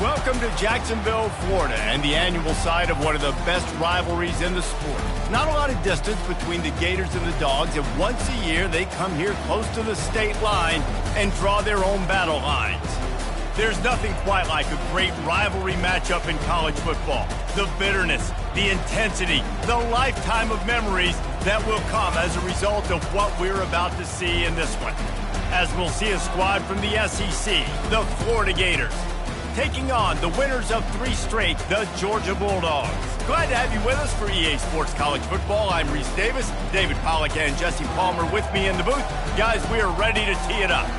Welcome to Jacksonville, Florida, and the annual site of one of the best rivalries in the sport. Not a lot of distance between the Gators and the Dogs, and once a year they come here close to the state line and draw their own battle lines. There's nothing quite like a great rivalry matchup in college football. The bitterness, the intensity, the lifetime of memories that will come as a result of what we're about to see in this one. As we'll see a squad from the SEC, the Florida Gators, taking on the winners of 3 straight, the Georgia Bulldogs. Glad to have you with us for EA Sports College Football. I'm Reese Davis, David Pollack and Jesse Palmer with me in the booth. Guys, we are ready to tee it up.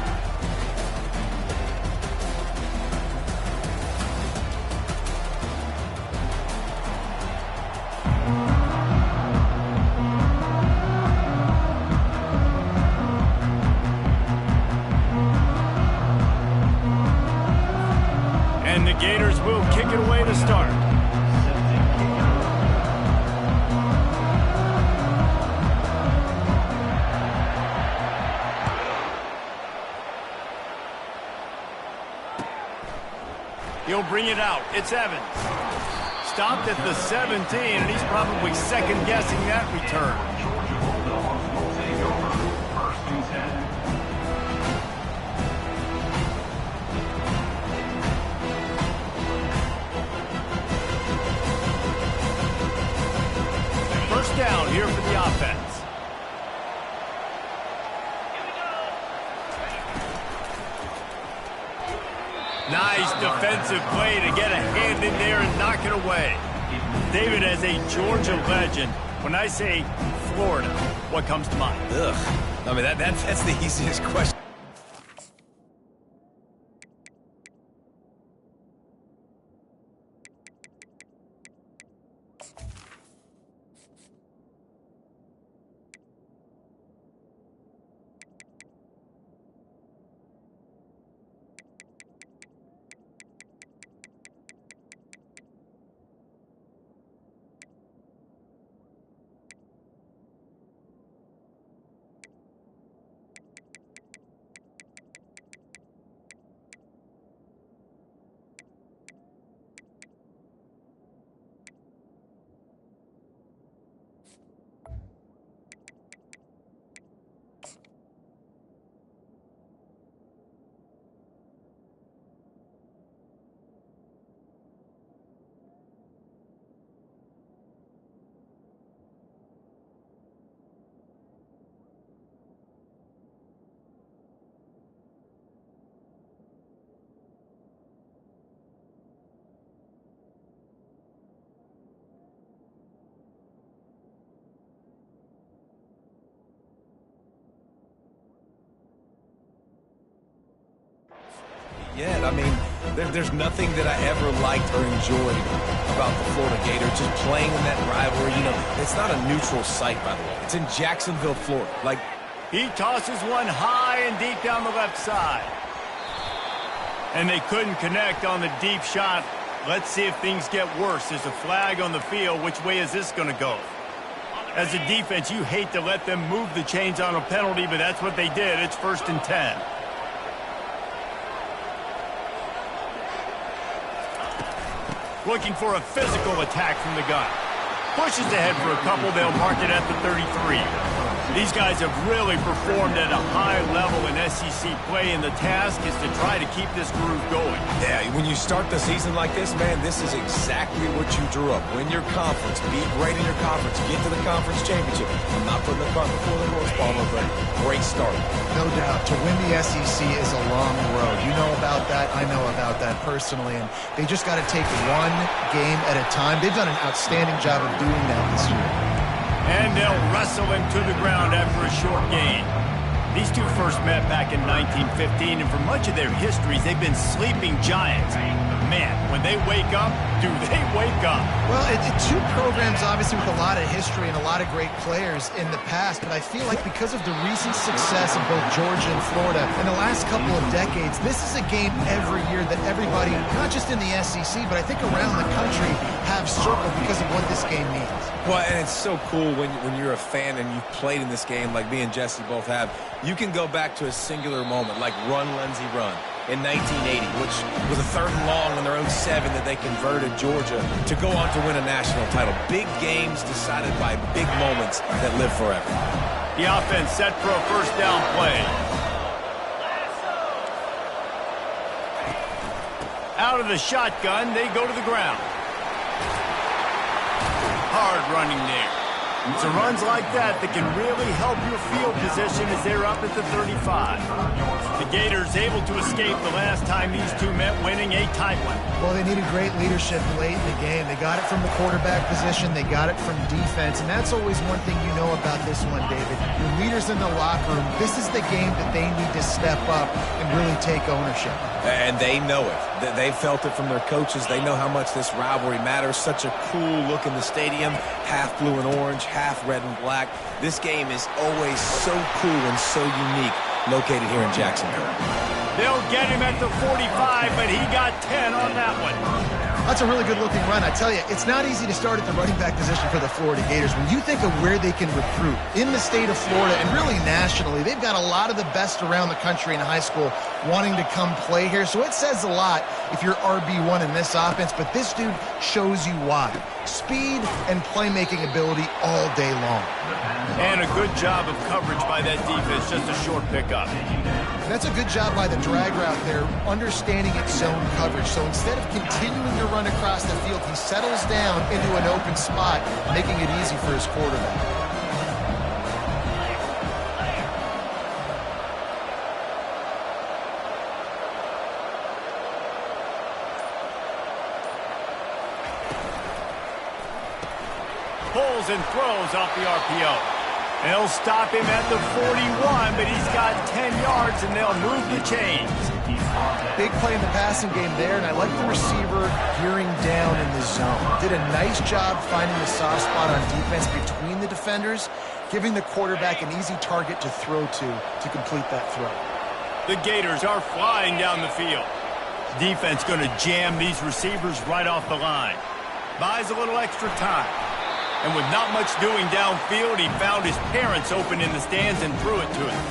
And the Gators will kick it away to start. He'll bring it out. It's Evans. Stopped at the 17, and he's probably second-guessing that return. First down here for the offense. Nice defensive play to get a hand in there and knock it away. David, as a Georgia legend, when I say Florida, what comes to mind? Ugh. I mean, that's the easiest question. Yeah, I mean, there's nothing that I ever liked or enjoyed about the Florida Gators, just playing in that rivalry. You know, it's not a neutral site, by the way. It's in Jacksonville, Florida. Like, he tosses one high and deep down the left side. And they couldn't connect on the deep shot. Let's see if things get worse. There's a flag on the field. Which way is this going to go? As a defense, you hate to let them move the chains on a penalty, but that's what they did. It's 1st and 10. Looking for a physical attack from the gun. Pushes ahead for a couple. They'll mark it at the 33. These guys have really performed at a high level in SEC play, and the task is to try to keep this groove going. Yeah, when you start the season like this, man, this is exactly what you drew up. Win your conference, be great in your conference, get to the conference championship. I'm not putting the cart before the horse, Palmer, but great start. No doubt. To win the SEC is a long road. You know about that. I know about that personally, and they just got to take one game at a time. They've done an outstanding job of doing that this year. And they'll wrestle him to the ground after a short gain. These two first met back in 1915, and for much of their histories, they've been sleeping giants. Man, when they wake up, do they wake up? Well, two programs, obviously, with a lot of history and a lot of great players in the past, but I feel like because of the recent success of both Georgia and Florida in the last couple of decades, this is a game every year that everybody, not just in the SEC, but I think around the country, have circled because of what this game means. Well, and it's so cool when you're a fan and you've played in this game like me and Jesse both have. You can go back to a singular moment, like Run, Lindsey, Run. in 1980, which was a 3rd and long on their own 7 that they converted Georgia to go on to win a national title. Big games decided by big moments that live forever. The offense set for a first down play. Out of the shotgun, they go to the ground. Hard running there. It's the runs like that that can really help your field position as they're up at the 35. The Gators able to escape the last time these two met, winning a tight one. Well, they needed great leadership late in the game. They got it from the quarterback position. They got it from defense. And that's always one thing you know about this one, David. Your leaders in the locker room, this is the game that they need to step up and really take ownership. And they know it. They felt it from their coaches. They know how much this rivalry matters. Such a cool look in the stadium. Half blue and orange, half red and black. This game is always so cool and so unique, located here in Jacksonville. They'll get him at the 45, but he got 10 on that one. That's a really good-looking run. I tell you, it's not easy to start at the running back position for the Florida Gators. When you think of where they can recruit in the state of Florida and really nationally, they've got a lot of the best around the country in high school wanting to come play here. So it says a lot if you're RB1 in this offense, but this dude shows you why. Speed and playmaking ability all day long. And a good job of coverage by that defense, just a short pickup. That's a good job by the drag route there, understanding its zone coverage. So instead of continuing to run across the field, he settles down into an open spot, making it easy for his quarterback. Pulls and throws off the RPO. They'll stop him at the 41, but he's got 10 yards, and they'll move the chains. Big play in the passing game there, and I like the receiver gearing down in the zone. Did a nice job finding the soft spot on defense between the defenders, giving the quarterback an easy target to throw to complete that throw. The Gators are flying down the field. Defense going to jam these receivers right off the line. Buys a little extra time. And with not much doing downfield, he found his parents open in the stands and threw it to him.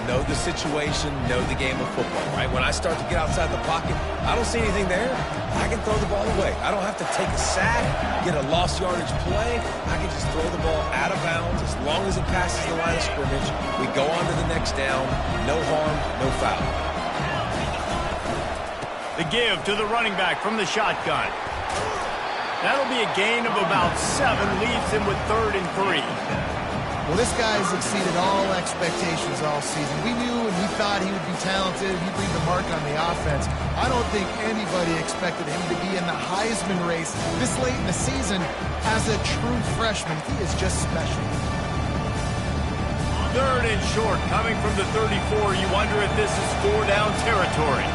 Know the situation, know the game of football, right? When I start to get outside the pocket, I don't see anything there. I can throw the ball away. I don't have to take a sack, get a lost yardage play. I can just throw the ball out of bounds as long as it passes the line of scrimmage. We go on to the next down. No harm, no foul. The give to the running back from the shotgun. That'll be a gain of about 7, leaves him with 3rd and 3. Well, this guy's exceeded all expectations all season. We knew and we thought he would be talented. He'd leave the mark on the offense. I don't think anybody expected him to be in the Heisman race this late in the season as a true freshman. He is just special. 3rd and short, coming from the 34. You wonder if this is 4-down territory.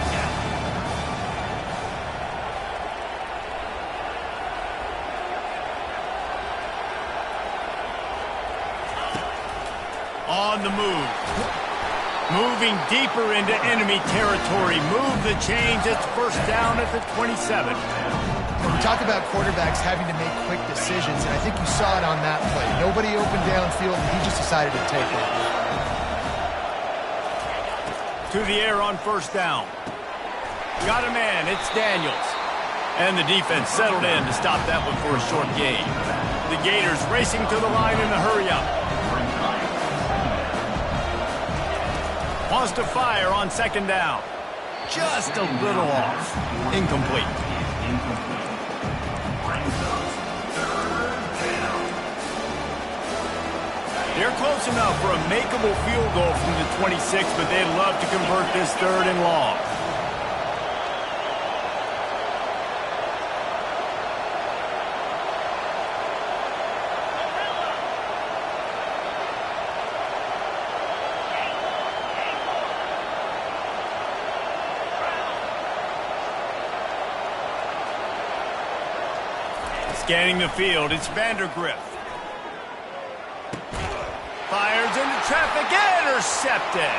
On the move. Moving deeper into enemy territory. Move the chains. It's first down at the 27. We talk about quarterbacks having to make quick decisions, and I think you saw it on that play. Nobody open downfield, and he just decided to take it. To the air on first down. Got a man. It's Daniels. And the defense settled in to stop that one for a short gain. The Gators racing to the line in the hurry-up. Wants to fire on 2nd down. Just a little off. Incomplete. They're close enough for a makeable field goal from the 26, but they'd love to convert this 3rd and long. Scanning the field, it's Vandergriff. Fires into traffic, intercepted.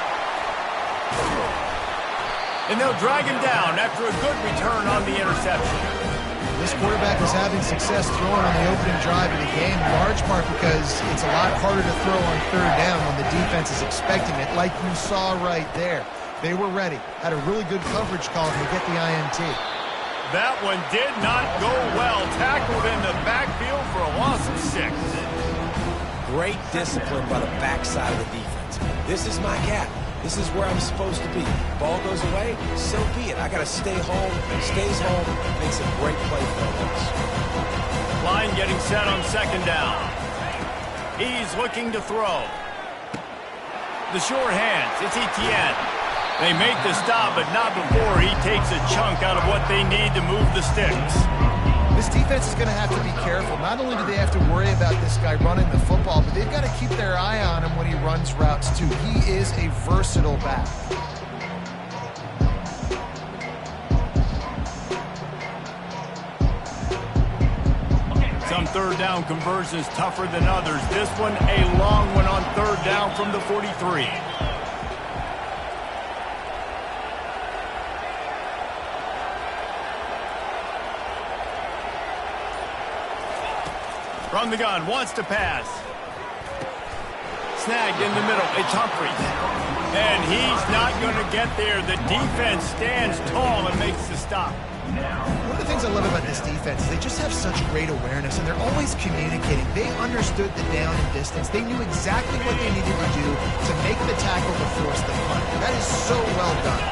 And they'll drag him down after a good return on the interception. This quarterback was having success throwing on the opening drive of the game, in large part because it's a lot harder to throw on 3rd down when the defense is expecting it, like you saw right there. They were ready. Had a really good coverage call to get the INT. That one did not go well. Tackled in the backfield for a loss of 6. Great discipline by the backside of the defense. This is my gap. This is where I'm supposed to be. Ball goes away, so be it. I got to stay home. Stays home, makes a great play for the loss. Line getting set on 2nd down. He's looking to throw. The short hands. It's Etienne. They make the stop, but not before he takes a chunk out of what they need to move the sticks. This defense is going to have to be careful. Not only do they have to worry about this guy running the football, but they've got to keep their eye on him when he runs routes, too. He is a versatile back. Some 3rd down conversions tougher than others. This one a long one on 3rd down from the 43. From the gun, wants to pass. Snagged in the middle, it's Humphries. And he's not going to get there. The defense stands tall and makes the stop. One of the things I love about this defense is they just have such great awareness, and they're always communicating. They understood the down and distance. They knew exactly what they needed to do to make the tackle to force the punt. That is so well done.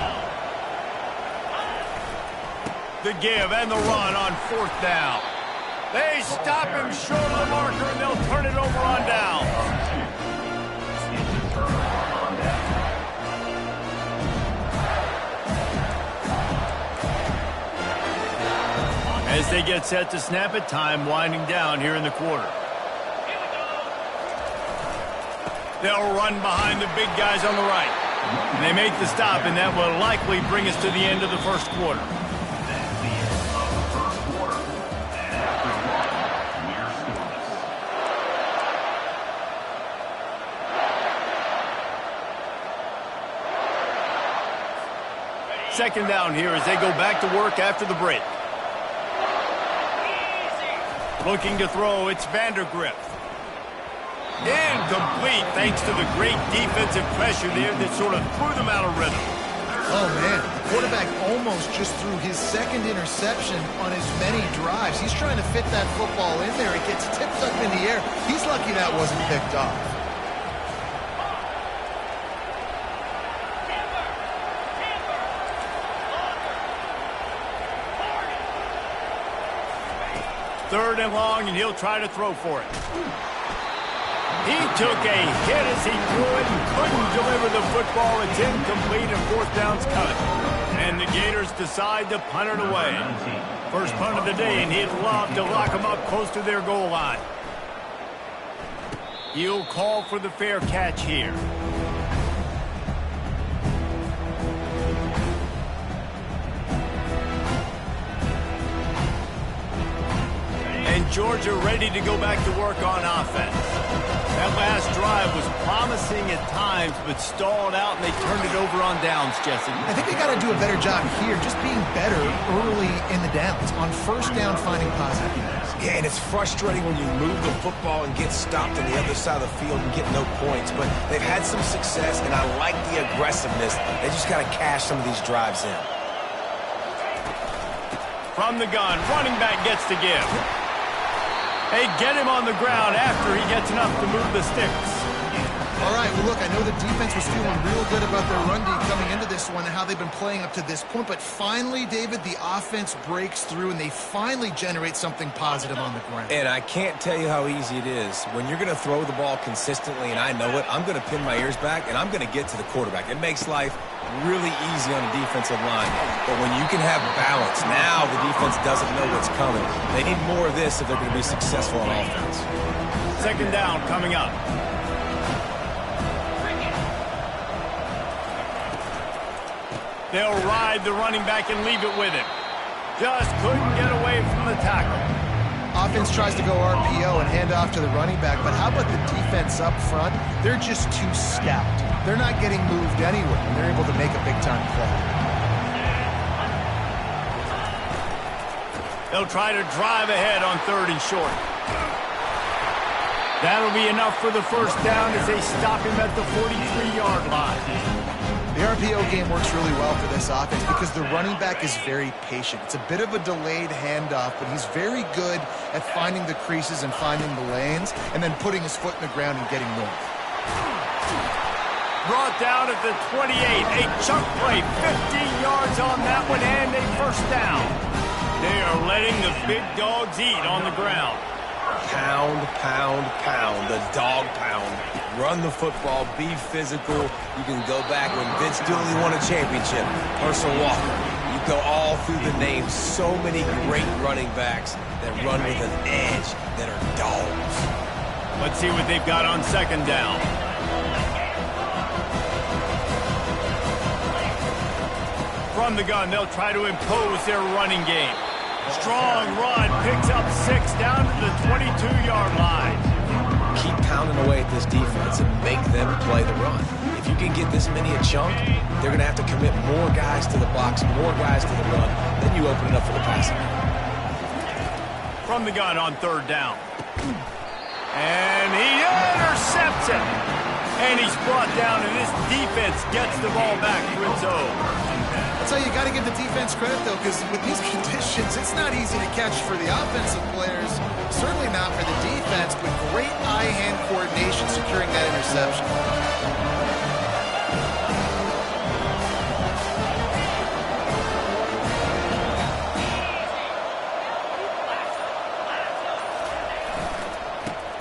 The give and the run on 4th down. They stop him short of the marker, and they'll turn it over on down. As they get set to snap it, time winding down here in the quarter. They'll run behind the big guys on the right. And they make the stop, and that will likely bring us to the end of the 1st quarter. Second down here as they go back to work after the break. Looking to throw, it's Vandergrift. Incomplete thanks to the great defensive pressure there that sort of threw them out of rhythm. Oh, man. The quarterback almost just threw his 2nd interception on as many drives. He's trying to fit that football in there. It gets tipped up in the air. He's lucky that wasn't picked off. Third and long, and he'll try to throw for it. He took a hit as he threw it and couldn't deliver the football. It's incomplete, and 4th down's coming. And the Gators decide to punt it away. First punt of the day, and he'd love to lock them up close to their goal line. He'll call for the fair catch here. And Georgia ready to go back to work on offense. That last drive was promising at times, but stalled out, and they turned it over on downs, Jesse. I think they got to do a better job here, just being better early in the downs. On 1st down, finding positive units. Yeah, and it's frustrating when you move the football and get stopped on the other side of the field and get no points. But they've had some success, and I like the aggressiveness. They just got to cash some of these drives in. From the gun, running back gets to give. They get him on the ground after he gets enough to move the sticks. All right, well, look, I know the defense was feeling real good about their run D coming into this one and how they've been playing up to this point. But finally, David, the offense breaks through, and they finally generate something positive on the ground. And I can't tell you how easy it is. When you're going to throw the ball consistently, and I know it, I'm going to pin my ears back, and I'm going to get to the quarterback. It makes life really easy on the defensive line. But when you can have balance, now the defense doesn't know what's coming. They need more of this if they're going to be successful on offense. Second down coming up. They'll ride the running back and leave it with him. Just couldn't get away from the tackle. Offense tries to go RPO and hand off to the running back, but how about the defense up front? They're just too stout. They're not getting moved anywhere, and they're able to make a big-time play. They'll try to drive ahead on 3rd and short. That'll be enough for the first down as they stop him at the 43-yard line. The The RPO game works really well for this offense because the running back is very patient. It's a bit of a delayed handoff, but he's very good at finding the creases and finding the lanes and then putting his foot in the ground and getting north. Brought down at the 28. A chunk play, 15 yards on that one, and a first down. They are letting the big dogs eat on the ground. Pound, pound, pound, the dog pound. Run the football, be physical. You can go back when Vince Dooley won a championship. Herschel Walker. You go all through the names. So many great running backs that run with an edge that are dogs. Let's see what they've got on second down. From the gun, they'll try to impose their running game. Strong run, picks up 6 down to the 22-yard line. Keep pounding away at this defense and make them play the run. If you can get this many a chunk, they're going to have to commit more guys to the box, more guys to the run. Then you open it up for the passing. From the gun on third down. And he intercepts it. And he's brought down, and this defense gets the ball back to its own. That's how you got to give the defense credit, though, because with these conditions, it's not easy to catch for the offensive players. Certainly not for the defense, but great eye-hand coordination securing that interception.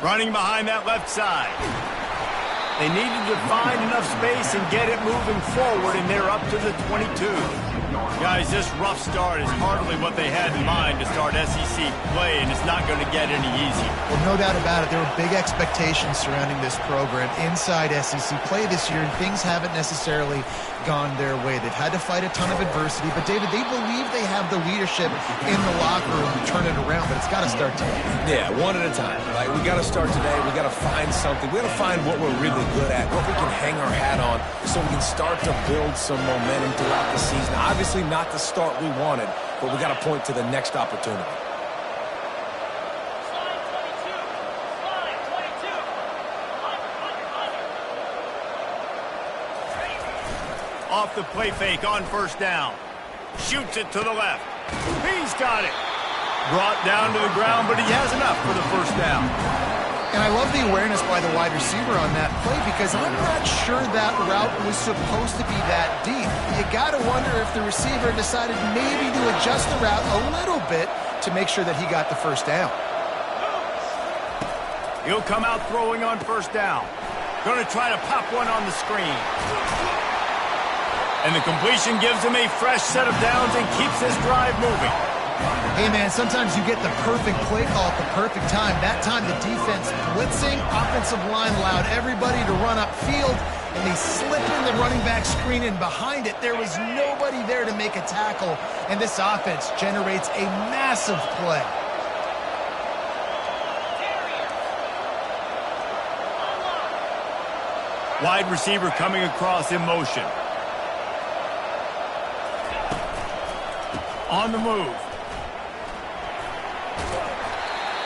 Running behind that left side. They needed to find enough space and get it moving forward, and they're up to the 22. Guys, this rough start is hardly what they had in mind to start SEC play, and it's not going to get any easier. Well, no doubt about it. There were big expectations surrounding this program inside SEC play this year, and things haven't necessarily gone their way. They've had to fight a ton of adversity, but, David, they believe they have the leadership in the locker room to turn it around, but it's got to start today. Yeah, one at a time. Like, we got to start today. We got to find something. We got to find what we're really good at, what we can hang our hat on, so we can start to build some momentum throughout the season. Obviously not the start we wanted, but we got to point to the next opportunity. Off the play fake on first down. Shoots it to the left. He's got it. Brought down to the ground, but he has enough for the first down. And I love the awareness by the wide receiver on that play because I'm not sure that route was supposed to be that deep. You got to wonder if the receiver decided maybe to adjust the route a little bit to make sure that he got the first down. He'll come out throwing on first down. Going to try to pop one on the screen. And the completion gives him a fresh set of downs and keeps this drive moving. Hey, man, sometimes you get the perfect play call at the perfect time. That time, the defense blitzing, offensive line allowed everybody to run upfield, and they slip in the running back screen, and behind it, there was nobody there to make a tackle, and this offense generates a massive play. Wide receiver coming across in motion. On the move.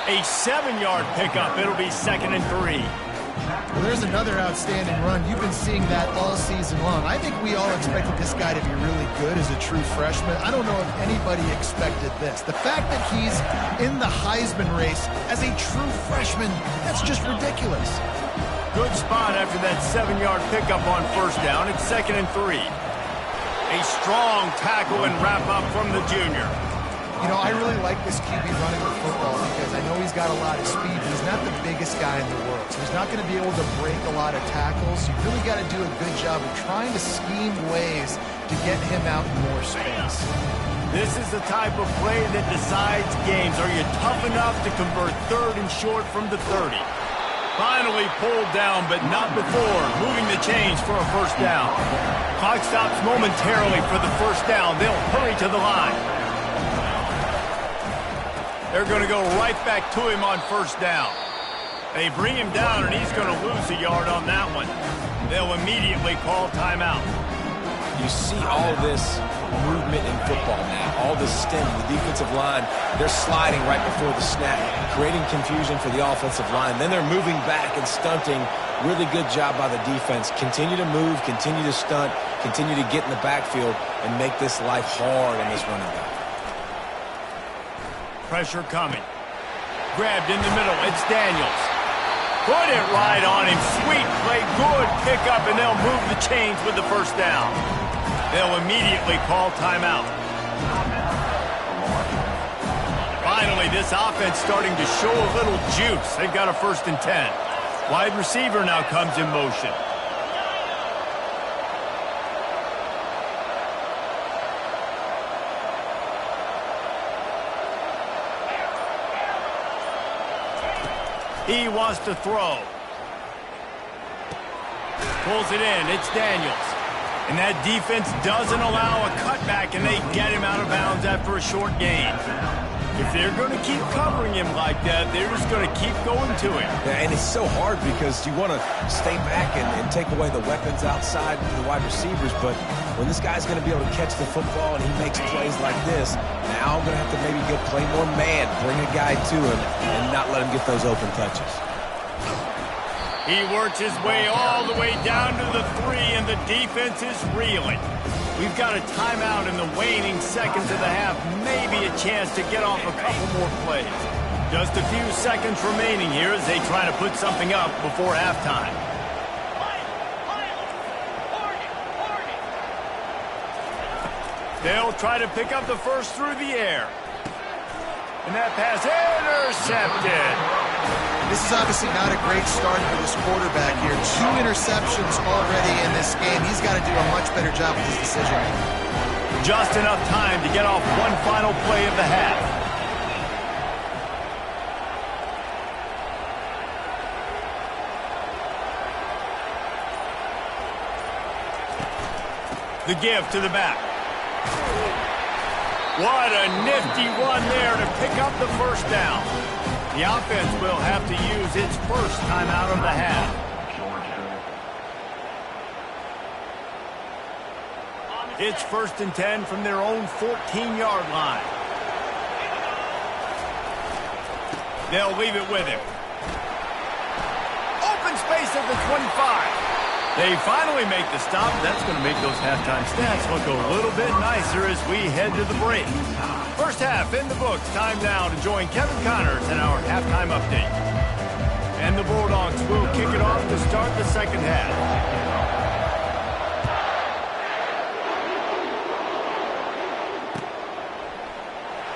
A 7-yard pickup. It'll be 2nd and 3. Well, there's another outstanding run. You've been seeing that all season long. I think we all expected this guy to be really good as a true freshman. I don't know if anybody expected this. The fact that he's in the Heisman race as a true freshman, that's just ridiculous. Good spot after that 7-yard pickup on first down. It's 2nd and 3. A strong tackle and wrap up from the junior. You know, I really like this QB running the football because I know he's got a lot of speed, but he's not the biggest guy in the world. So he's not going to be able to break a lot of tackles. You really got to do a good job of trying to scheme ways to get him out in more space. This is the type of play that decides games. Are you tough enough to convert 3rd and short from the 30? Finally pulled down, but not before moving the chains for a first down. Clock stops momentarily for the first down. They'll hurry to the line. They're going to go right back to him on first down. They bring him down, and he's going to lose a yard on that one. They'll immediately call timeout. You see all this movement in football now, all the stem, the defensive line, they're sliding right before the snap, creating confusion for the offensive line. Then they're moving back and stunting Really good job by the defense. Continue to move, continue to stunt, continue to get in the backfield, and make this life hard on this running back. Pressure coming. Grabbed in the middle. It's Daniels. Put it right on him. Sweet play. Good pickup, and they'll move the chains with the first down. They'll immediately call timeout. Finally, this offense starting to show a little juice. They've got a 1st and 10. Wide receiver now comes in motion. He wants to throw. Pulls it in. It's Daniels. And that defense doesn't allow a cutback, and they get him out of bounds after a short gain. If they're going to keep covering him like that, they're just going to keep going to him. Yeah, and it's so hard because you want to stay back and take away the weapons outside for the wide receivers, but when this guy's going to be able to catch the football and he makes plays like this, now I'm going to have to maybe play more man, bring a guy to him, and not let him get those open touches. He works his way all the way down to the 3, and the defense is reeling. We've got a timeout in the waning seconds of the half. Maybe a chance to get off a couple more plays. Just a few seconds remaining here as they try to put something up before halftime. They'll try to pick up the first through the air. And that pass intercepted. This is obviously not a great start for this quarterback here. 2 interceptions already in this game. He's got to do a much better job with his decision. Just enough time to get off one final play of the half. The give to the back. What a nifty run there to pick up the first down. The offense will have to use its first timeout of the half. It's 1st and 10 from their own 14-yard line. They'll leave it with him. Open space at the 25. They finally make the stop. That's going to make those halftime stats look a little bit nicer as we head to the break. First half in the books. Time now to join Kevin Connors in our halftime update. And the Bulldogs will kick it off to start the second half.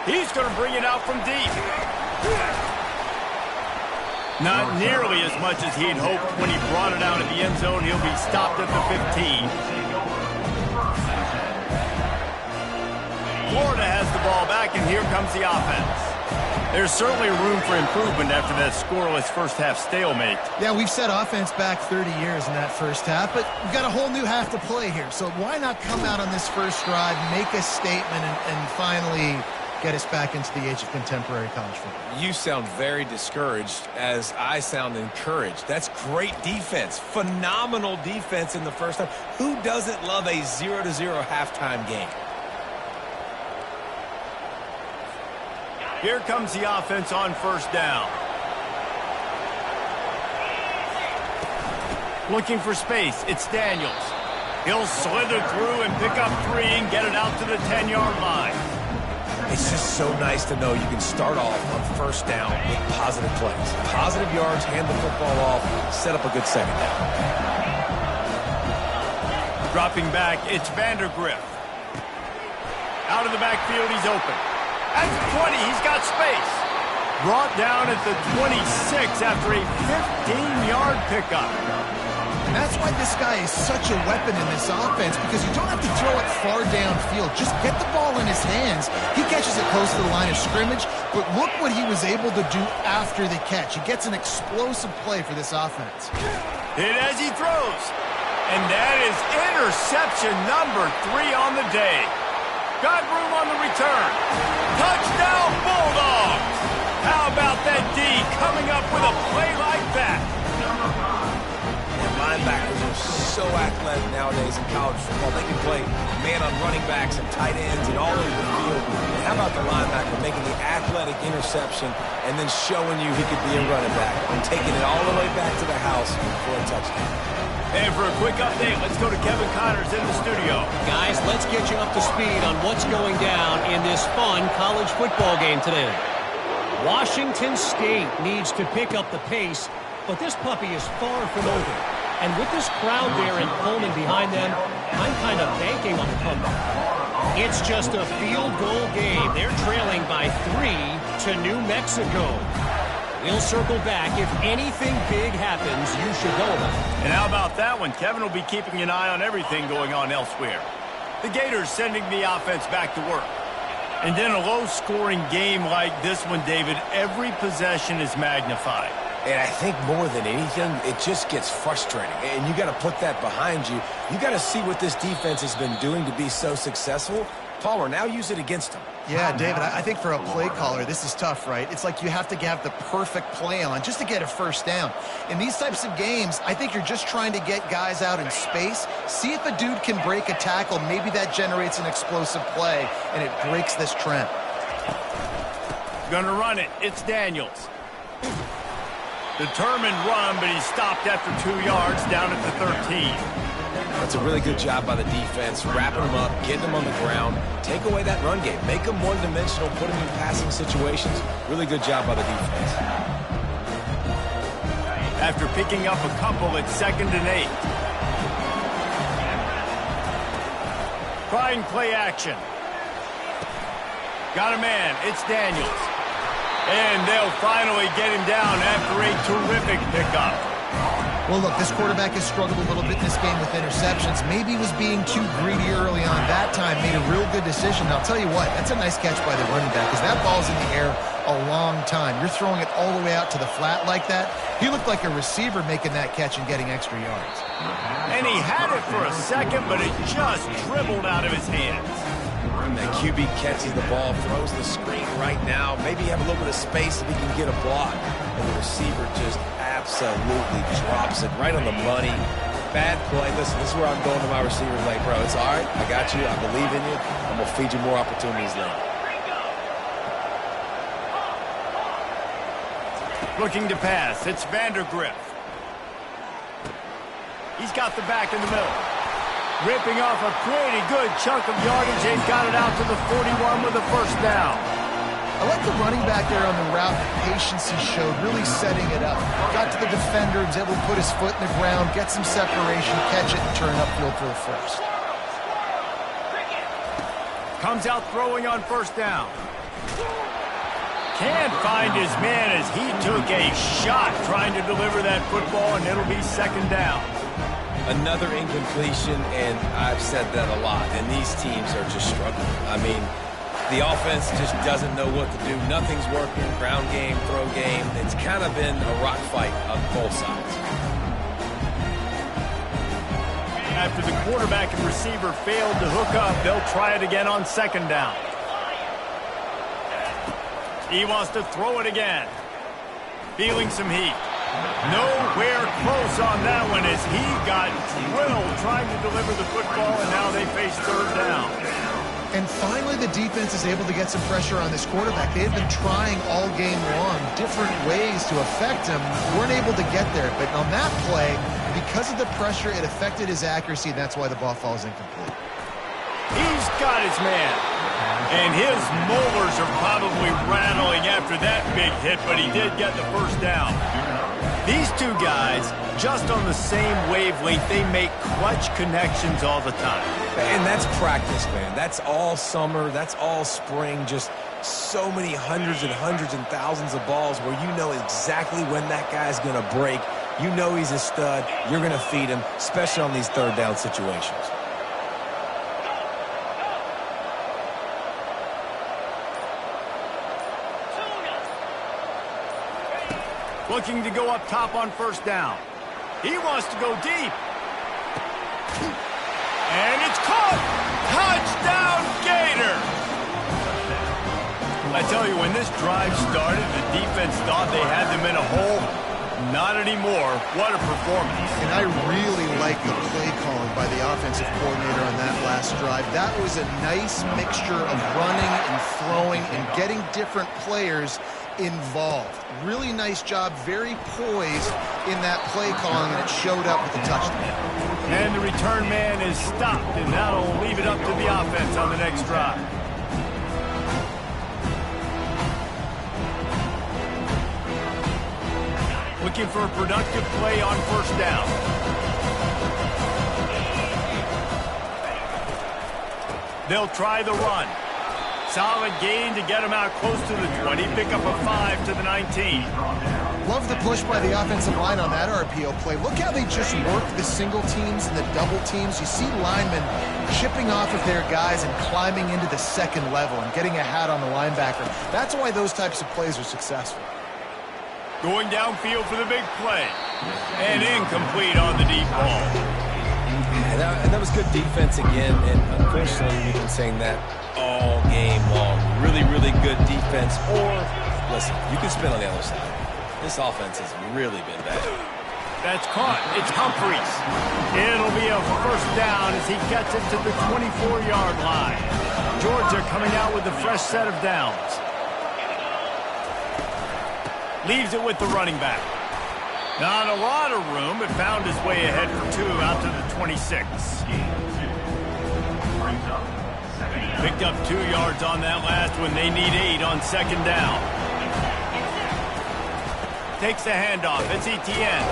He's going to bring it out from deep. Not nearly as much as he'd hoped when he brought it out of the end zone. He'll be stopped at the 15. Florida has the ball back, and here comes the offense. There's certainly room for improvement after that scoreless first-half stalemate. Yeah, we've set offense back 30 years in that first half, but we've got a whole new half to play here. So why not come out on this first drive, make a statement, and finally get us back into the age of contemporary college football? You sound very discouraged as I sound encouraged. That's great defense. Phenomenal defense in the first half. Who doesn't love a 0-0 halftime game? Here comes the offense on first down. Looking for space. It's Daniels. He'll slither through and pick up 3 and get it out to the 10-yard line. It's just so nice to know you can start off on first down with positive plays. Positive yards, hand the football off, set up a good second down. Dropping back, it's Vandergriff. Out of the backfield, he's open. At the 20, he's got space. Brought down at the 26 after a 15-yard pickup. And that's why this guy is such a weapon in this offense, because you don't have to throw it far downfield. Just get the ball in his hands. He catches it close to the line of scrimmage, but look what he was able to do after the catch. He gets an explosive play for this offense. Hit as he throws. And that is interception number 3 on the day. Got room on the return. Touchdown, Bulldogs! How about that D coming up with a play like that? My linebackers are so athletic nowadays in college football. They can play man on running backs and tight ends and all over the field. And how about the linebacker making the athletic interception and then showing you he could be a running back and taking it all the way back to the house for a touchdown. And for a quick update, let's go to Kevin Connors in the studio. Guys, let's get you up to speed on what's going down in this fun college football game today. Washington State needs to pick up the pace, but this puppy is far from over. And with this crowd there in Pullman behind them, I'm kind of banking on the comeback. It's just a field goal game. They're trailing by 3 to New Mexico. We'll circle back. If anything big happens, you should know about it. And how about that one? Kevin will be keeping an eye on everything going on elsewhere. The Gators sending the offense back to work. And then a low-scoring game like this one, David, every possession is magnified. And I think more than anything, it just gets frustrating. And you got to put that behind you. You got to see what this defense has been doing to be so successful. Palmer, now use it against them. Yeah, David, I think for a play caller, this is tough, right? It's like you have to have the perfect play on just to get a first down. In these types of games, I think you're just trying to get guys out in space, see if a dude can break a tackle. Maybe that generates an explosive play, and it breaks this trend. Gonna run it. It's Daniels. Determined run, but he stopped after 2 yards down at the 13. That's a really good job by the defense, wrapping them up, getting them on the ground, take away that run game, make them one-dimensional, put them in passing situations. Really good job by the defense. After picking up a couple, it's 2nd and 8. Trying play action. Got a man. It's Daniels. And they'll finally get him down after a terrific pickup. Well, look, this quarterback has struggled a little bit in this game with interceptions. Maybe he was being too greedy early on. That time made a real good decision. I'll tell you what, that's a nice catch by the running back because that ball's in the air a long time. You're throwing it all the way out to the flat like that. He looked like a receiver making that catch and getting extra yards. And he had it for a second, but it just dribbled out of his hands. And the QB catches the ball, throws the screen right now. Maybe have a little bit of space if he can get a block. And the receiver just absolutely drops it right on the money. Bad play. Listen, this is where I'm going to my receivers like, bro, it's all right. I got you. I believe in you. I'm going to feed you more opportunities later. Looking to pass. It's Vandergriff. He's got the back in the middle. Ripping off a pretty good chunk of yardage. They've got it out to the 41 with a first down. I like the running back there on the route, the patience he showed, really setting it up. Got to the defender, was able to put his foot in the ground, get some separation, catch it, and turn upfield for the first. Comes out throwing on first down. Can't find his man as he took a shot trying to deliver that football, and it'll be 2nd down. Another incompletion, and I've said that a lot, and these teams are just struggling. I mean, the offense just doesn't know what to do. Nothing's working. Ground game, throw game. It's kind of been a rock fight on both sides. After the quarterback and receiver failed to hook up, they'll try it again on 2nd down. He wants to throw it again. Feeling some heat. Nowhere close on that one as he got drilled trying to deliver the football, and now they face 3rd down. And finally, the defense is able to get some pressure on this quarterback. They've been trying all game long different ways to affect him. Weren't able to get there. But on that play, because of the pressure, it affected his accuracy, and that's why the ball falls incomplete. He's got his man. And his molars are probably rattling after that big hit, but he did get the first down. These two guys, just on the same wavelength, they make clutch connections all the time. And that's practice, man. That's all summer. That's all spring. Just so many hundreds and thousands of balls where you know exactly when that guy's going to break. You know he's a stud. You're going to feed him, especially on these 3rd down situations. Looking to go up top on first down. He wants to go deep. And it's caught! Touchdown, Gator! I tell you, when this drive started, the defense thought they had them in a hole. Not anymore. What a performance. And I really like the play calling by the offensive coordinator on that last drive. That was a nice mixture of running and throwing and getting different players involved. Really nice job, very poised in that play calling, and it showed up with the touchdown. And the return man is stopped, and that'll leave it up to the offense on the next drive. Looking for a productive play on first down. They'll try the run. Solid gain to get him out close to the 20. Pick up a 5 to the 19. Love the push by the offensive line on that RPO play. Look how they just work the single teams and the double teams. You see linemen chipping off of their guys and climbing into the second level and getting a hat on the linebacker. That's why those types of plays are successful. Going downfield for the big play. And incomplete on the deep ball. And that was good defense again, and unfortunately we've been saying that all game long. Really, really good defense. Or, listen, you can spin on the other side. This offense has really been bad. That's caught. It's Humphries. It'll be a first down as he gets it to the 24-yard line. Georgia coming out with a fresh set of downs. Leaves it with the running back. Not a lot of room, but found his way ahead for 2 out to the 26. Picked up 2 yards on that last one. They need 8 on second down. Takes the handoff. It's Etienne.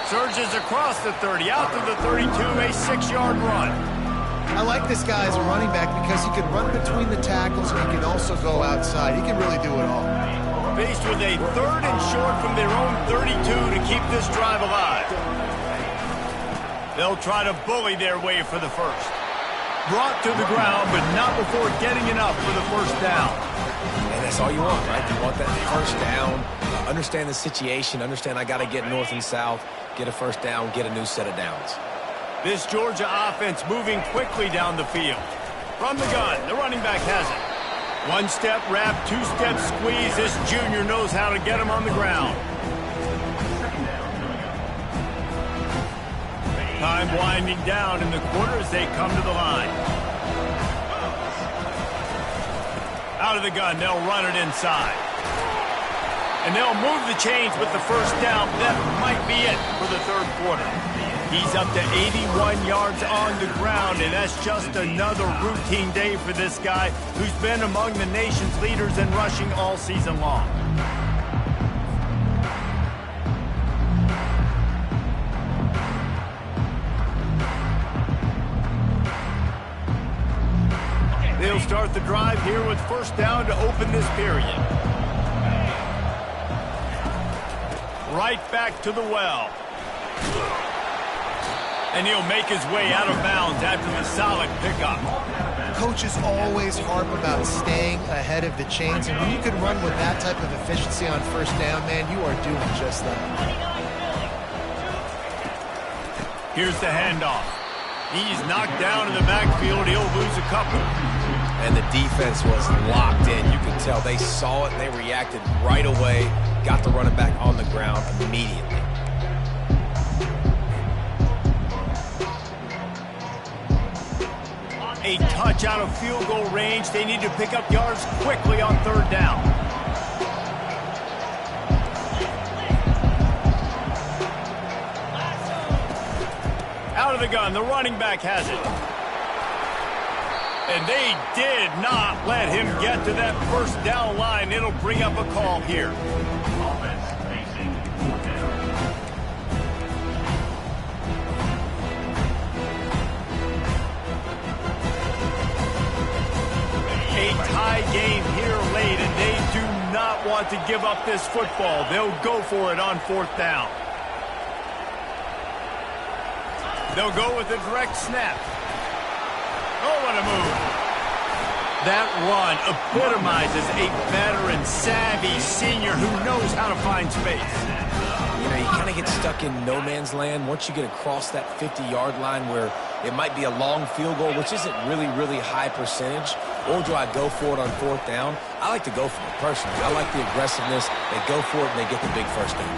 Surges across the 30, out to the 32, a 6-yard run. I like this guy as a running back because he can run between the tackles and he can also go outside. He can really do it all. Faced with a 3rd and short from their own 32 to keep this drive alive. They'll try to bully their way for the first. Brought to the ground, but not before getting enough for the first down. And that's all you want, right? You want that first down. Understand the situation. Understand I got to get north and south, get a first down, get a new set of downs. This Georgia offense moving quickly down the field. From the gun, the running back has it. 1-step wrap, 2-step squeeze. This junior knows how to get him on the ground. Time winding down in the quarter as they come to the line. Out of the gun, they'll run it inside. And they'll move the chains with the first down. That might be it for the third quarter. He's up to 81 yards on the ground, and that's just another routine day for this guy who's been among the nation's leaders in rushing all season long. They'll start the drive here with first down to open this period. Right back to the well. And he'll make his way out of bounds after the solid pickup. Coaches always harp about staying ahead of the chains, and when you can run with that type of efficiency on first down, man, you are doing just that. Here's the handoff. He's knocked down in the backfield. He'll lose a couple. And the defense was locked in. You could tell they saw it. They reacted right away. Got the running back on the ground immediately. A touch out of field goal range. They need to pick up yards quickly on third down. Out of the gun, the running back has it. And they did not let him get to that first down line. It'll bring up a call here. A tie game here late, and they do not want to give up this football. They'll go for it on fourth down. They'll go with a direct snap. Oh, what a move. That run epitomizes a veteran, savvy senior who knows how to find space. You know, you kind of get stuck in no man's land once you get across that 50-yard line where It might be a long field goal, which isn't really high percentage. Or do I go for it on 4th down? I like to go for it, personally. I like the aggressiveness. They go for it, and they get the big first down.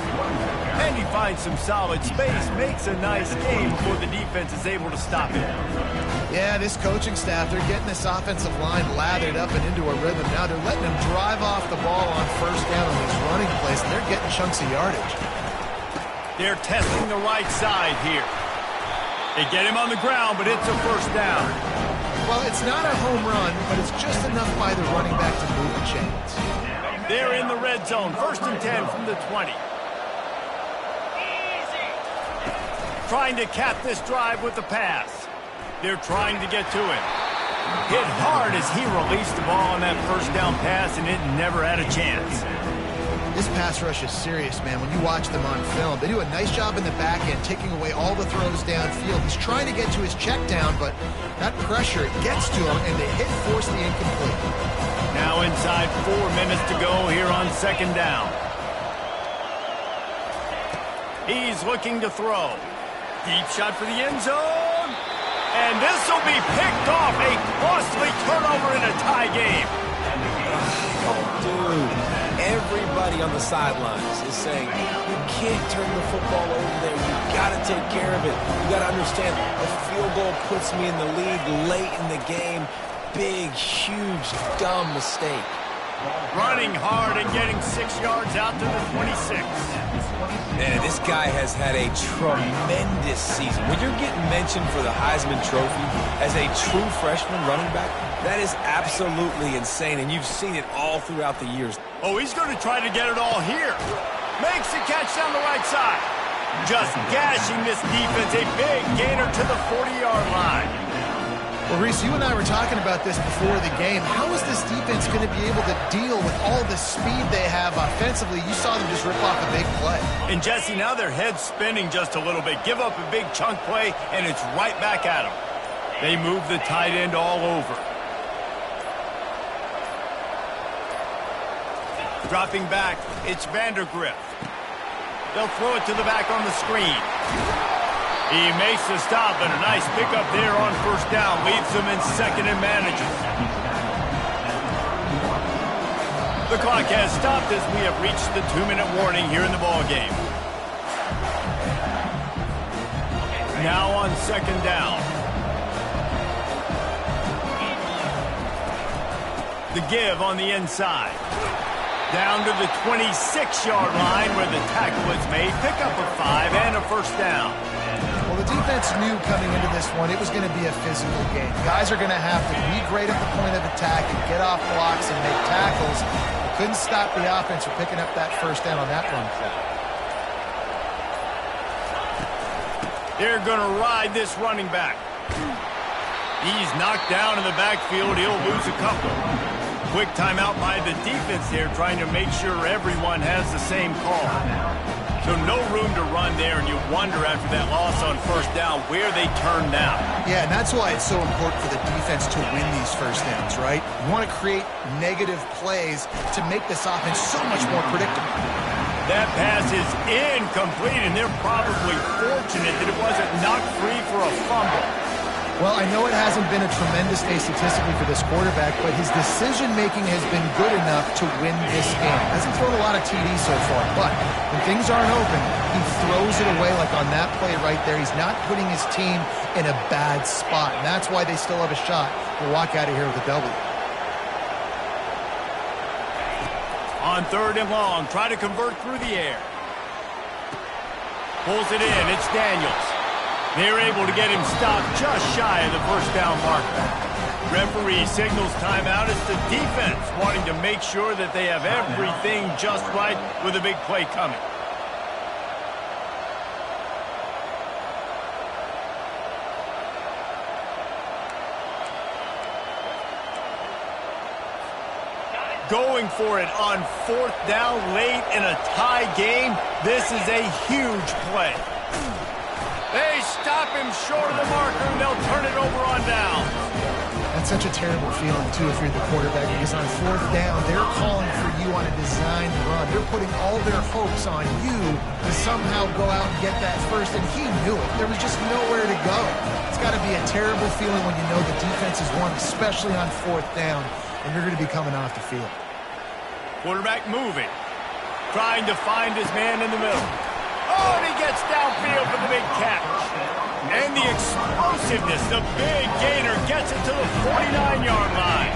And he finds some solid space, makes a nice game before the defense is able to stop him. Yeah, this coaching staff, they're getting this offensive line lathered up and into a rhythm. Now they're letting him drive off the ball on 1st down on these running plays, and they're getting chunks of yardage. They're testing the right side here. They get him on the ground, but it's a 1st down. Well, it's not a home run, but it's just enough by the running back to move the chains. They're in the red zone. 1st and 10 from the 20. Trying to cap this drive with the pass. They're trying to get to him. Hit hard as he released the ball on that 1st down pass, and it never had a chance. This pass rush is serious, man. When you watch them on film, they do a nice job in the back end, taking away all the throws downfield. He's trying to get to his check down, but that pressure gets to him, and the hit forced the incomplete. Now inside 4 minutes to go here on 2nd down. He's looking to throw. Deep shot for the end zone. And this will be picked off. A costly turnover in a tie game. Oh, dude. Everybody on the sidelines is saying, you can't turn the football over there. You got to take care of it. You got to understand, a field goal puts me in the lead late in the game. Big, huge, dumb mistake. Running hard and getting 6 yards out to the 26. Man, this guy has had a tremendous season. When you're getting mentioned for the Heisman Trophy as a true freshman running back, that is absolutely insane, and you've seen it all throughout the years. Oh, he's going to try to get it all here. Makes the catch down the right side. Just gashing this defense. A big gainer to the 40-yard line. Well, Reese, you and I were talking about this before the game. How is this defense going to be able to deal with all the speed they have offensively? You saw them just rip off a big play. And, Jesse, now their head's spinning just a little bit. Give up a big chunk play, and it's right back at them. They move the tight end all over. Dropping back, it's Vandergrift. They'll throw it to the back on the screen. He makes the stop, and a nice pickup there on 1st down. Leaves them in 2nd and manages. The clock has stopped as we have reached the 2-minute warning here in the ballgame. Now on 2nd down. The give on the inside. Down to the 26-yard line where the tackle is made. Pick up a 5 and a 1st down. Well, the defense knew coming into this one it was going to be a physical game. Guys are going to have to be great at the point of attack and get off blocks and make tackles. They couldn't stop the offense from picking up that 1st down on that run play. They're going to ride this running back. He's knocked down in the backfield. He'll lose a couple. Quick timeout by the defense here, trying to make sure everyone has the same call. So no room to run there, and you wonder after that loss on 1st down where they turn now. Yeah, and that's why it's so important for the defense to win these 1st downs, right? You want to create negative plays to make this offense so much more predictable. That pass is incomplete, and they're probably fortunate that it wasn't knocked free for a fumble. Well, I know it hasn't been a tremendous day statistically for this quarterback, but his decision-making has been good enough to win this game. Hasn't thrown a lot of TDs so far, but when things aren't open, he throws it away like on that play right there. He's not putting his team in a bad spot, and that's why they still have a shot to walk out of here with a W. On 3rd and long, try to convert through the air. Pulls it in, it's Daniels. They're able to get him stopped just shy of the 1st down marker. Referee signals timeout. It's the defense wanting to make sure that they have everything just right with a big play coming. Going for it on 4th down late in a tie game. This is a huge play. They stop him short of the marker, and they'll turn it over on down. That's It's such a terrible feeling, too, if you're the quarterback, because on fourth down, they're calling for you on a designed run. They're putting all their hopes on you to somehow go out and get that first, and he knew it. There was just nowhere to go. It's got to be a terrible feeling when you know the defense has won, especially on fourth down, and you're going to be coming off the field. Quarterback moving, trying to find his man in the middle. Oh, and he gets downfield for the big catch. And the explosiveness, the big gainer gets it to the 49-yard line.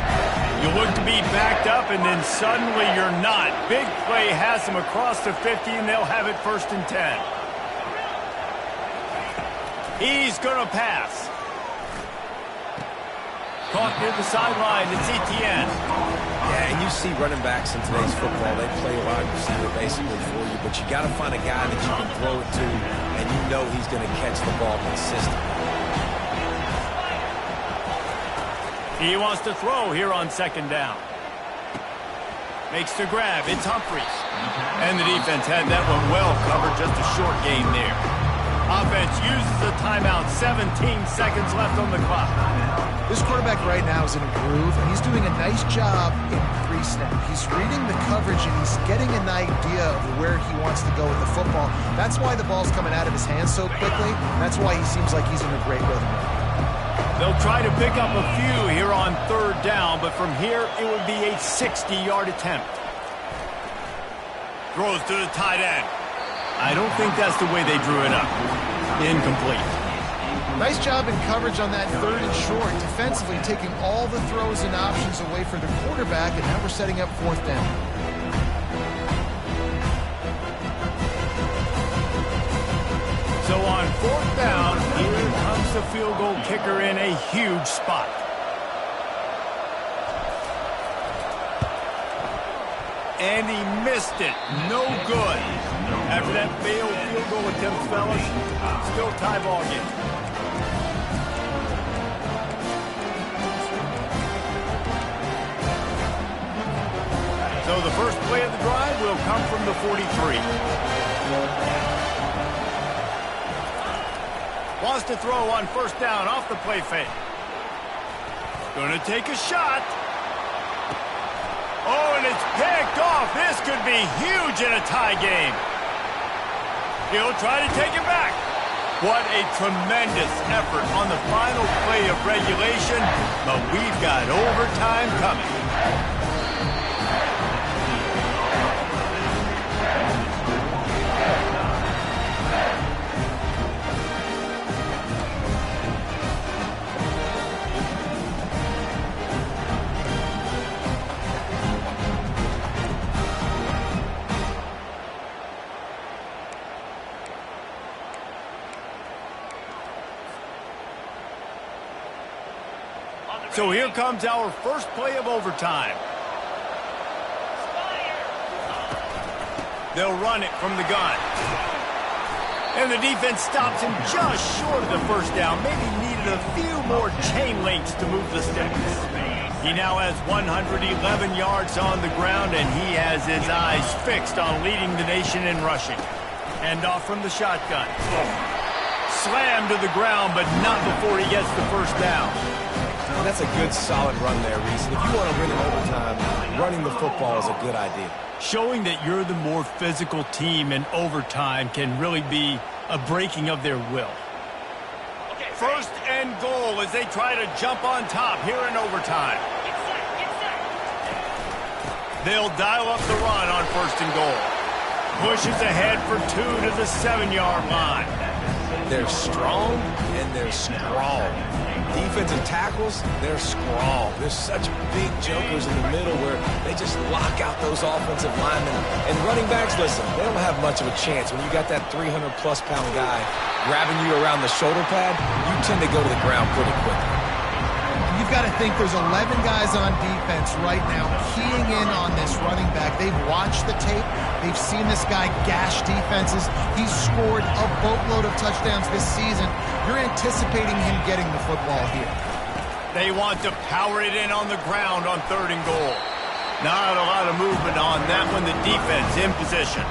You look to be backed up, and then suddenly you're not. Big play has him across the 50, and they'll have it 1st and 10. He's going to pass. Caught near the sideline. It's Etienne. Yeah, and you see running backs in today's football, they play wide receiver basically for you, but you got to find a guy that you can throw it to, and you know he's going to catch the ball consistently. He wants to throw here on 2nd down. Makes the grab. It's Humphries. And the defense had that one well covered. Just a short gain there. Offense uses a timeout. 17 seconds left on the clock. This quarterback right now is in a groove, and he's doing a nice job in pre-snap. He's reading the coverage, and he's getting an idea of where he wants to go with the football. That's why the ball's coming out of his hands so quickly. That's why he seems like he's in a great rhythm. They'll try to pick up a few here on 3rd down, but from here it would be a 60-yard attempt. Throws to the tight end. I don't think that's the way they drew it up. Incomplete. Nice job in coverage on that 3rd and short. Defensively taking all the throws and options away for the quarterback, and now we're setting up 4th down. So on 4th down, here comes the field goal kicker in a huge spot. And he missed it. No good. After that failed field goal attempt, fellas, still tie ball game. So the first play of the drive will come from the 43. Wants to throw on 1st down off the play fake. Going to take a shot. Oh, and it's picked off. This could be huge in a tie game. He'll try to take it back. What a tremendous effort on the final play of regulation, but we've got overtime coming. So here comes our first play of overtime. They'll run it from the gun. And the defense stops him just short of the 1st down. Maybe needed a few more chain links to move the sticks. He now has 111 yards on the ground, and he has his eyes fixed on leading the nation in rushing. Hand off from the shotgun. Slammed to the ground, but not before he gets the 1st down. That's a good, solid run there, Reese. And if you want to win in overtime, running the football is a good idea. Showing that you're the more physical team in overtime can really be a breaking of their will. 1st and goal as they try to jump on top here in overtime. They'll dial up the run on 1st and goal. Pushes ahead for 2 to the 7-yard line. They're strong and they're strong. Defensive tackles, they're strong. There's such big jokers in the middle where they just lock out those offensive linemen. And running backs, listen, they don't have much of a chance. When you got that 300-plus pound guy grabbing you around the shoulder pad, you tend to go to the ground pretty quickly. You've got to think there's 11 guys on defense right now keying in on this running back. They've watched the tape. They've seen this guy gash defenses. He's scored a boatload of touchdowns this season. You're anticipating him getting the football here. They want to power it in on the ground on 3rd and goal. Not a lot of movement on that one. The defense in position.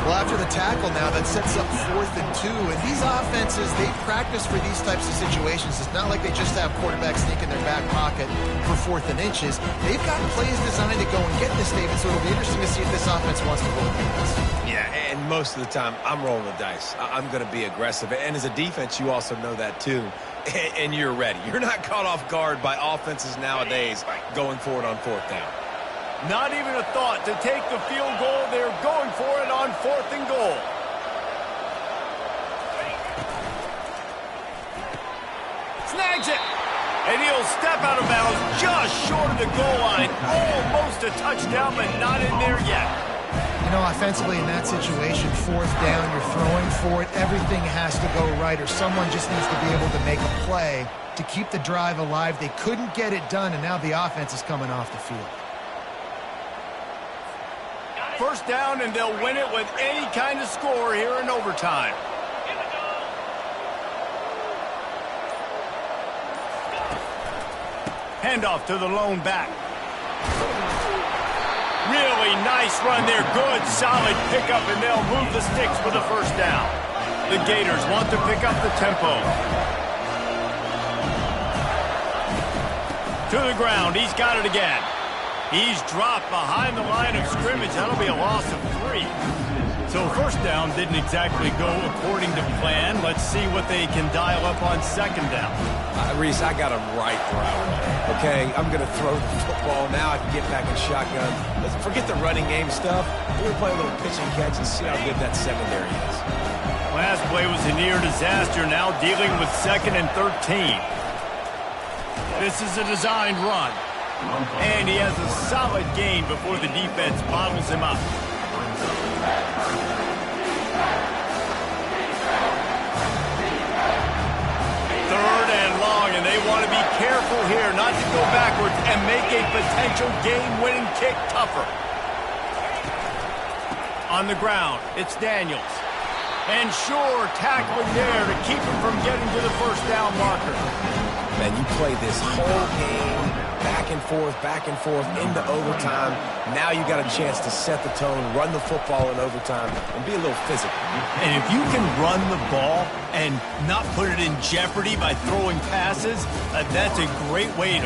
Well, after the tackle now, that sets up 4th and 2. And these offenses, they practice for these types of situations. It's not like they just have quarterbacks sneak in their back pocket for 4th and inches. They've got plays designed to go and get this, David, so it'll be interesting to see if this offense wants to roll the dice. Yeah, and most of the time, I'm rolling the dice. I'm going to be aggressive. And as a defense, you also know that too. And you're ready. You're not caught off guard by offenses nowadays going forward on 4th down. Not even a thought to take the field goal. They're going for it on 4th and goal. Snags it. And he'll step out of bounds just short of the goal line. Almost a touchdown, but not in there yet. You know, offensively in that situation, 4th down, you're throwing for it. Everything has to go right, or someone just needs to be able to make a play to keep the drive alive. They couldn't get it done, and now the offense is coming off the field. First down, and they'll win it with any kind of score here in overtime. Handoff to the lone back. Really nice run there. Good, solid pickup, and they'll move the sticks for the first down. The Gators want to pick up the tempo. To the ground. He's got it again. He's dropped behind the line of scrimmage. That'll be a loss of 3. So first down didn't exactly go according to plan. Let's see what they can dial up on 2nd down. Reese, I got him right where I want it. Okay, I'm going to throw the football. Now I can get back in shotgun. Let's forget the running game stuff. We're going to play a little pitch and catch and see how good that secondary is. Last play was a near disaster. Now dealing with 2nd and 13. This is a designed run. And he has a solid gain before the defense bottles him up. 3rd and long, and they want to be careful here not to go backwards and make a potential game-winning kick tougher. On the ground, it's Daniels. And sure, tackling there to keep him from getting to the first down marker. Man, you play this whole game back and forth into overtime. Now you got a chance to set the tone, run the football in overtime, and be a little physical. And if you can run the ball and not put it in jeopardy by throwing passes, that's a great way to